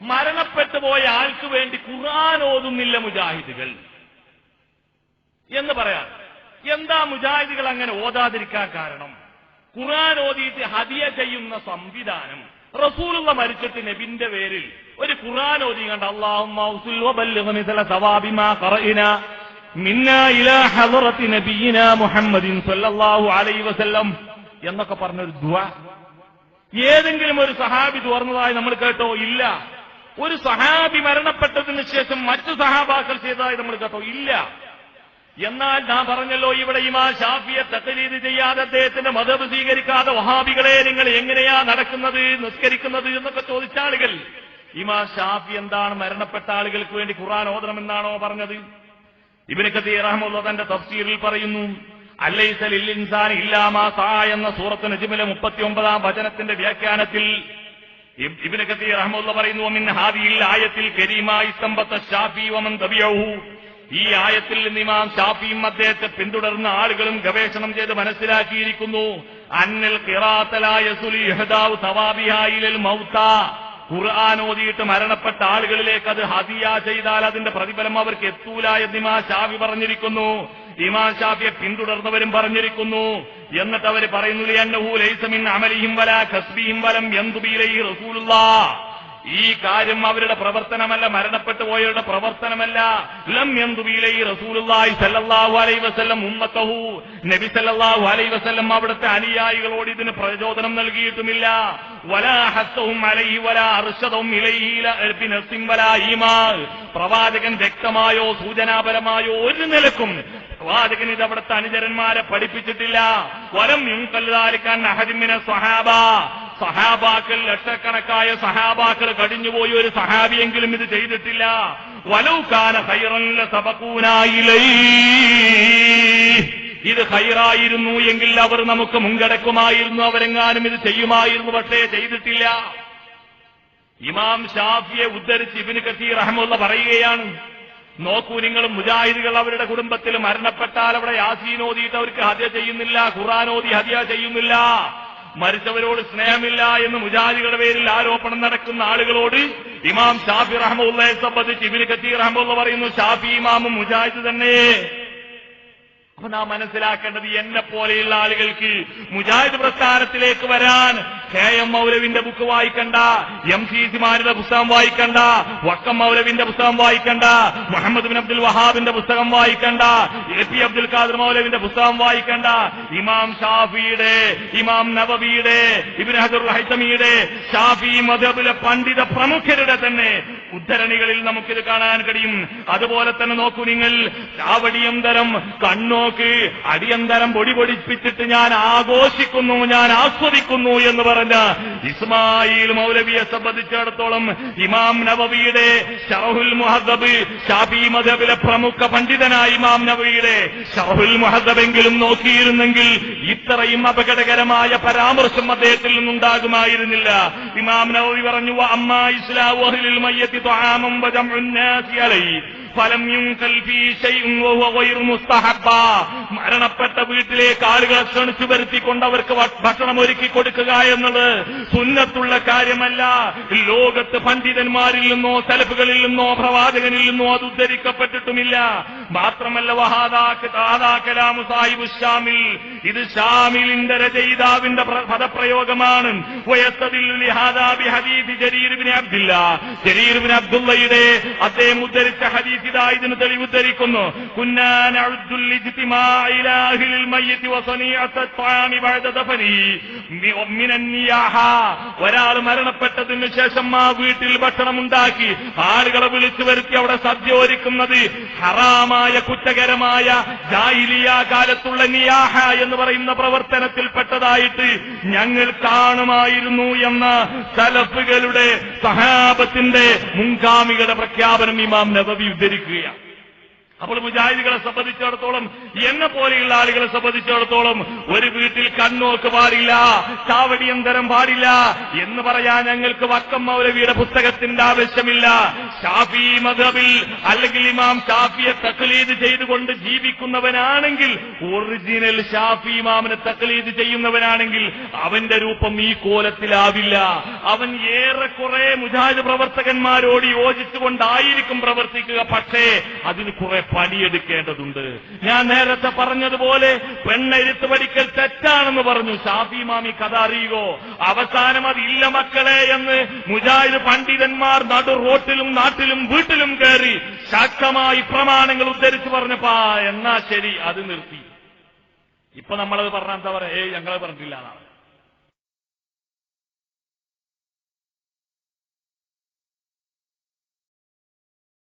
മരണപ്പെട്ടു പോയ ആൾക്ക് വേണ്ടി ഖുർആൻ ഓതുന്നില്ല മുജാഹിദുകൾ എന്ന് പറയാം. എന്താ മുജാഹിദുകൾ അങ്ങനെ ഓതാതിരിക്കാൻ കാരണം? ഖുർആൻ ഓതിയിട്ട് ഹദിയ ചെയ്യുന്ന സംവിധാനം റസൂലുള്ള മരിച്ചിട്ട് നബിന്റെ പേരിൽ ഒരു ഖുർആൻ ഓതി കണ്ട അല്ലാഹുമ്മ ഔസുൽ വബല്ലിഗ് മിസ്ല സവാബിമാ ഖറഇനാ മിന്നാ ഇലാ ഹളറത്തി നബിയിനാ മുഹമ്മദിൻ സ്വല്ലല്ലാഹു അലൈഹി വസല്ലം എന്നൊക്കെ പറഞ്ഞൊരു ദുആ ഏതെങ്കിലും ഒരു സഹാബി തുറന്നതായി നമ്മൾ കേട്ടോ? ഇല്ല. ഒരു സഹാബി മരണപ്പെട്ടതിന് ശേഷം മറ്റു സഹാബാക്കൾ ചെയ്തതായി നമ്മൾ കേട്ടോ? ഇല്ല. എന്നാൽ ഞാൻ പറഞ്ഞല്ലോ, ഇവിടെ ഇമാം ഷാഫിയെ തഖ്ലീദ് ചെയ്യാതെ അദ്ദേഹത്തിന്റെ മദ്ഹബ് സ്വീകരിക്കാതെ വഹാബികളെ നിങ്ങൾ എങ്ങനെയാ നടക്കുന്നത്, നിസ്കരിക്കുന്നത് എന്നൊക്കെ ചോദിച്ച ആളുകൾ, ഇമാം ഷാഫി എന്താണ് മരണപ്പെട്ട ആളുകൾക്ക് വേണ്ടി ഖുർആൻ ഓതണമെന്നാണോ പറഞ്ഞത്? ഇബ്നു കസീർ റഹ്മത്തുള്ളാഹി തന്റെ തഫ്സീറിൽ പറയുന്നു, അലൈസ ലിൽ ഇൻസാനി ഇല്ലാ മാ സഅ എന്ന സൂറത്ത് നജ്മിലെ 39-ാം വചനത്തിന്റെ വ്യാഖ്യാനത്തിൽ ഇബ്നു കസീർ റഹ്മത്തുള്ളാഹി പറയുന്നു, മിൻ ഹാദിഹിൽ ആയത്തിൽ കരീമ ഇസ്തംബത ഷാഫി വമൻ തബിയഹു. ഈ ആയത്തിൽ നിന്ന് ഇമാം ഷാഫിയും അദ്ദേഹത്തെ പിന്തുടർന്ന ആളുകളും ഗവേഷണം ചെയ്ത് മനസ്സിലാക്കിയിരിക്കുന്നു, അന്നൽ ഖിറാഅത ലാ യസുലി ഇഹ്ദാഉ സവാബിഹാ ഇലൽ മൗതാ. ഖുർആൻ ഓതിയിട്ട് മരണപ്പെട്ട ആളുകളിലേക്ക് അത് ഹദിയ ചെയ്താൽ അതിന്റെ പ്രതിഫലം അവർക്ക് എത്തൂല എന്ന് ഇമാം ഷാഫി പറഞ്ഞിരിക്കുന്നു. ഇമാം ഷാഫിയെ പിന്തുടർന്നവരും പറഞ്ഞിരിക്കുന്നു. എന്നിട്ട് അവർ പറയുന്നു, ലിഅന്നഹു ലൈസ മിൻ അമലിഹിം വലാ കസ്ബിഹിം വലം യൻദുബി ഇലൈഹി റസൂലുള്ളാഹ്. ഈ കാര്യം അവരുടെ പ്രവർത്തനമല്ല, മരണപ്പെട്ടു പോയവരുടെ പ്രവർത്തനമല്ല. ലം യൻദുബി ഇലൈഹി റസൂലുള്ളാഹി സ്വല്ലല്ലാഹു അലൈഹി വസല്ലം ഉമ്മത്തഹു. നബി സ്വല്ലല്ലാഹു അലൈഹി വസല്ലം അവിടുത്തെ അനുയായികളോട് ഇതിന് പ്രചോദനം നൽകിയിട്ടുമില്ല. വലാ ഹസ്സഹും അലൈഹി വലാ അർശദഹും ഇലൈഹി ബിനഫ്സിൻ വലാ ഈമാൻ. പ്രവാചകൻ വ്യക്തമായോ സൂചനാപരമായോ ഒരു നിലക്കും പ്രവാചകൻ ഇത് അവിടുത്തെ അനുചരന്മാരെ പഠിപ്പിച്ചിട്ടില്ല. വലം യുൻകല്ലാലിക്കാൻ അഹദിൻ മിന സ്വഹാബ. സഹാബാക്കൾ, ലക്ഷക്കണക്കായ സഹാബാക്കൾ കഴിഞ്ഞുപോയി ഒരു സഹാബിയെങ്കിലും ഇത് ചെയ്തിട്ടില്ല. വലൗ കാന ഖൈറൻ ലസബഖൂനാ ഇലൈഹി. ഇത് ഖൈറായിരുന്നു എങ്കിൽ അവർ നമുക്ക് മുൻകടക്കുമായിരുന്നു, അവരെങ്ങാനും ഇത് ചെയ്യുമായിരുന്നു, പക്ഷേ ചെയ്തിട്ടില്ല. ഇമാം ഷാഫിയെ ഉദ്ധരിച്ച് ഇബ്നു കസീർ റഹ്മത്തുള്ളാഹി പറയുകയാണ്, നോക്കൂ നിങ്ങൾ, മുജാഹിദുകൾ അവരുടെ കുടുംബത്തിൽ മരണപ്പെട്ടാൽ അവിടെ യാസീൻ ഓതിയിട്ട് അവർക്ക് ഹദിയ ചെയ്യുന്നില്ല, ഖുർആൻ ഓതി ഹദിയ ചെയ്യുന്നില്ല. മരിച്ചവരോട് സ്നേഹമില്ല എന്ന് മുജാഹിദുകളുടെ പേരിൽ ആരോപണം നടക്കുന്ന ആളുകളോട് ഇമാം ഷാഫി റഹ്മത്തുള്ളാഹിയെ സംബന്ധിച്ച് ഇബ്നു കസീർ റഹ്മത്തുള്ളാഹി പറയുന്നു, ഷാഫി ഇമാമും മുജാഹിദ് തന്നെ. അപ്പൊ നാം മനസ്സിലാക്കേണ്ടത്, എന്നെ പോലെയുള്ള ആളുകൾക്ക് മുജാഹിദ് പ്രസ്ഥാനത്തിലേക്ക് വരാൻ KM മൗലവിന്റെ ബുക്ക് വായിക്കണ്ട, MCC മാരുടെ പുസ്തകം വായിക്കണ്ട, വക്കം മൗലവിന്റെ പുസ്തകം വായിക്കണ്ട, മുഹമ്മദ് ബിൻ അബ്ദുൽ വഹാബിന്റെ പുസ്തകം വായിക്കണ്ട, AP അബ്ദുൽ ഖാദിർ മൗലവിന്റെ പുസ്തകം വായിക്കണ്ട. ഇമാം ഷാഫിയുടെ, ഇമാം നവവിയുടെ, ഇബ്നു ഹജർ ഹൈതമിയുടെ, ഷാഫി മദ്ഹബിലെ പണ്ഡിത പ്രമുഖരുടെ തന്നെ ഉദ്ധരണികളിൽ നമുക്കിത് കാണാൻ കഴിയും. അതുപോലെ തന്നെ നോക്കൂ നിങ്ങൾ, ചാവടിയന്തരം കണ്ണോക്ക് അടിയന്തരം പൊടി പൊടിപ്പിച്ചിട്ട് ഞാൻ ആഘോഷിക്കുന്നു, ഞാൻ ആസ്വദിക്കുന്നു എന്ന് പറഞ്ഞ ഇസ്മായിൽ മൗലവിയെ സംബന്ധിച്ചിടത്തോളം ഇമാം നവവിയുടെ ശറഹുൽ മുഹദ്ദബ്, ഷാഫി മദ്ഹബിലെ പ്രമുഖ പണ്ഡിതനായ ഇമാം നവവിയുടെ ശറഹുൽ മുഹദ്ദബെങ്കിലും നോക്കിയിരുന്നെങ്കിൽ ഇത്രയും അപകടകരമായ പരാമർശം അദ്ദേഹത്തിൽ നിന്നുണ്ടാകുമായിരുന്നില്ല. ഇമാം നവവി പറഞ്ഞു, അമ്മാ ഇസ്ലാമു അഹ്ലിൽ മയ്യത്തി തുആമുൻ വജംഉൻ നാസി അലൈഹി ഫലം യുൻകൽ ഫീ ശൈഇൻ വഹുവ ഗൈറു മുസ്തഹബ്ബ. മരണപ്പെട്ട വീട്ടിലേക്ക് ആളുകളെ ക്ഷണിച്ചു വരുത്തിക്കൊണ്ട് അവർക്ക് ഭക്ഷണം ഒരുക്കി കൊടുക്കുക എന്നത് സുന്നത്തുള്ള കാര്യമല്ല. ലോകത്ത് പണ്ഡിതന്മാരിൽ നിന്നോ സലഫുകളിൽ നിന്നോ പ്രവാചകനിൽ നിന്നോ അത് ഉദ്ധരിക്കപ്പെട്ടിട്ടുമില്ല. മാത്രമല്ല, വഹാദാ കലാമു സാഹിബു ഷാമിൽ, ഇത് ഷാമിലിന്റെ രചയിതാവിന്റെ പദപ്രയോഗമാണ്. വയസ്തദില്ലു ലിഹാദാ ബിഹദീസ് ജരീർ ഇബ്നു അബ്ദുല്ലാ. ജരീർ ഇബ്നു അബ്ദുല്ലയുടെ അദ്ദേഹം ഉദ്ധരിച്ച ഹദീസ് ഇതാ ഇതിന് തെളിവുദ്ധരിക്കുന്നു. കുന്നാ നഉദ്ദുൽ ഇജ്തിമാഅ ഇലാ അഹ്ലിൽ മയ്യിത്ത് വസനീഅത്ത് ത്വാമി ബഅദ ദഫനി മിനൻ നിയാഹ. ഒരാൾ മരണപ്പെട്ടതിന് ശേഷം ആ വീട്ടിൽ ഭക്ഷണം ഉണ്ടാക്കി ആളുകളെ വിളിച്ചു വരുത്തി അവിടെ സദ്യ ഒരുക്കുന്നത് ഹറാമായ, കുറ്റകരമായ ജാഹിലിയ കാലത്തുള്ള നിയാഹ എന്ന് പറയുന്ന പ്രവർത്തനത്തിൽപ്പെട്ടതായിട്ട് ഞങ്ങൾ കാണുമായിരുന്നു എന്ന സലഫുകളുടെ, സഹാബത്തിന്റെ മുൻഗാമികളുടെ പ്രഖ്യാപനം ഇമാം നവവി ഉദ്ധരിക്കുകയാണ്. അപ്പോൾ മുജാഹിദുകളെ സംബന്ധിച്ചിടത്തോളം, എന്നെ പോലെയുള്ള ആളുകളെ സംബന്ധിച്ചിടത്തോളം, ഒരു വീട്ടിൽ കണ്ണോക്ക് പാടില്ല, ചാവടിയന്തരം പാടില്ല എന്ന് പറയാൻ ഞങ്ങൾക്ക് വക്കം മൗലവിയുടെ പുസ്തകത്തിന്റെ ആവശ്യമില്ല. ഷാഫി മദ്ഹബിൽ അല്ലെങ്കിൽ ഇമാം ഷാഫിയെ തഖ്ലീദ് ചെയ്തുകൊണ്ട് ജീവിക്കുന്നവനാണെങ്കിൽ, ഒറിജിനൽ ഷാഫി ഇമാമിനെ തഖ്ലീദ് ചെയ്യുന്നവനാണെങ്കിൽ അവന്റെ രൂപം ഈ കോലത്തിലാവില്ല. അവൻ ഏറെക്കുറെ മുജാഹിദ് പ്രവർത്തകന്മാരോട് യോജിച്ചുകൊണ്ടായിരിക്കും പ്രവർത്തിക്കുക. പക്ഷേ അതിന് കുറെ പണിയെടുക്കേണ്ടതുണ്ട്. ഞാൻ നേരത്തെ പറഞ്ഞതുപോലെ പെണ്ണെഴുത്ത് പഠിക്കൽ തെറ്റാണെന്ന് പറഞ്ഞു. ഷാഫി ഇമാമി കഥ അറിയുകോ? അവസാനം അതില്ല മക്കളെ എന്ന് മുജാഹിദ് പണ്ഡിതന്മാർ നടു റോട്ടിലും നാട്ടിലും വീട്ടിലും കയറി ശക്തമായി പ്രമാണങ്ങൾ ഉദ്ധരിച്ചു പറഞ്ഞപ്പാ എന്നാ ശരി അത് നിർത്തി. ഇപ്പൊ നമ്മളത് പറഞ്ഞാൽ എന്താ പറയാ? ഞങ്ങളത് പറഞ്ഞില്ല എന്നാണ്.